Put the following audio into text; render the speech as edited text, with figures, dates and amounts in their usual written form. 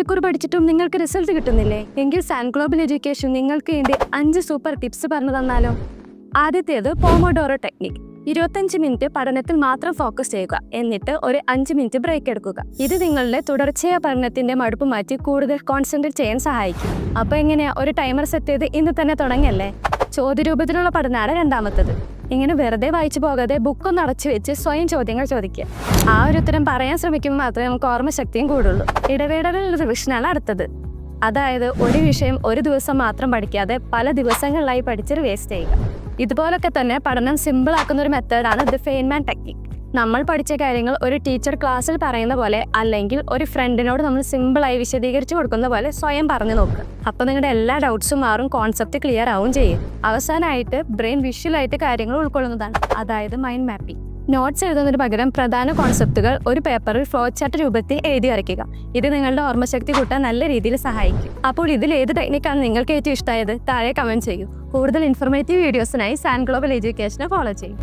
മണിക്കൂർ പഠിച്ചിട്ടും നിങ്ങൾക്ക് റിസൾട്ട് കിട്ടുന്നില്ലേ? എങ്കിൽ സാൻ ഗ്ലോബൽ എഡ്യൂക്കേഷൻ നിങ്ങൾക്ക് വേണ്ടി 5 സൂപ്പർ ടിപ്സ് പറഞ്ഞു തന്നാലോ? ആദ്യത്തേത് പോമോഡോറോ ടെക്നിക്. 25 മിനിറ്റ് പഠനത്തിൽ മാത്രം ഫോക്കസ് ചെയ്യുക, എന്നിട്ട് ഒരു 5 മിനിറ്റ് ബ്രേക്ക് എടുക്കുക. ഇത് നിങ്ങളുടെ തുടർച്ചയായ പഠനത്തിന്റെ മടുപ്പ് മാറ്റി കൂടുതൽ കോൺസെൻട്രേറ്റ് ചെയ്യാൻ സഹായിക്കും. അപ്പോൾ എങ്ങനെയാ, ഒരു ടൈമർ സെറ്റ് ചെയ്ത് ഇന്ന് തന്നെ തുടങ്ങിയല്ലേ? ചോദ്യരൂപത്തിലുള്ള പഠനമാണ് രണ്ടാമത്തത്. ഇങ്ങനെ വെറുതെ വായിച്ചു പോകാതെ ബുക്കൊന്ന് അടച്ചു വെച്ച് സ്വയം ചോദ്യങ്ങൾ ചോദിക്കുക. ആ ഒരു ഉത്തരം പറയാൻ ശ്രമിക്കുമ്പോൾ മാത്രമേ നമുക്ക് ഓർമ്മശക്തിയും കൂടുള്ളൂ. ഇടവേളകളിൽ റിവിഷനാണ് അടുത്തത്. അതായത് ഒരു വിഷയം ഒരു ദിവസം മാത്രം പഠിക്കാതെ പല ദിവസങ്ങളിലായി പഠിച്ച് വേസ്റ്റ് ചെയ്യുക. ഇതുപോലൊക്കെ തന്നെ പഠനം സിമ്പിൾ ആക്കുന്ന ഒരു മെത്തേഡാണ് ദി ഫെയ്ൻമാൻ ടെക്നിക്. നമ്മൾ പഠിച്ച കാര്യങ്ങൾ ഒരു ടീച്ചർ ക്ലാസ്സിൽ പറയുന്ന പോലെ അല്ലെങ്കിൽ ഒരു ഫ്രണ്ടിനോട് നമ്മൾ സിമ്പിളായി വിശദീകരിച്ചു കൊടുക്കുന്ന പോലെ സ്വയം പറഞ്ഞു നോക്കുക. അപ്പോൾ നിങ്ങളുടെ എല്ലാ ഡൗട്ട്സും മാറും, കോൺസെപ്റ്റ് ക്ലിയർ ആവും ചെയ്യും. അവസാനമായിട്ട് ബ്രെയിൻ വിഷ്വലായിട്ട് കാര്യങ്ങൾ ഉൾക്കൊള്ളുന്നതാണ്, അതായത് മൈൻഡ് മാപ്പിംഗ്. നോട്ട്സ് എഴുതുന്നതിന് പകരം പ്രധാന കോൺസെപ്റ്റുകൾ ഒരു പേപ്പറിൽ ഫ്ലോ ചാർട്ട് രൂപത്തിൽ എഴുതി വരയ്ക്കുക. ഇത് നിങ്ങളുടെ ഓർമ്മശക്തി കൂട്ടാൻ നല്ല രീതിയിൽ സഹായിക്കും. അപ്പോൾ ഇതിൽ ഏത് ടെക്നിക്കാണ് നിങ്ങൾക്ക് ഏറ്റവും ഇഷ്ടമായത്? താഴെ കമൻറ്റ് ചെയ്യൂ. കൂടുതൽ ഇൻഫോർമേറ്റീവ് വീഡിയോസിനായി സാൻ ഗ്ലോബൽ എഡ്യൂക്കേഷനെ ഫോളോ ചെയ്യും.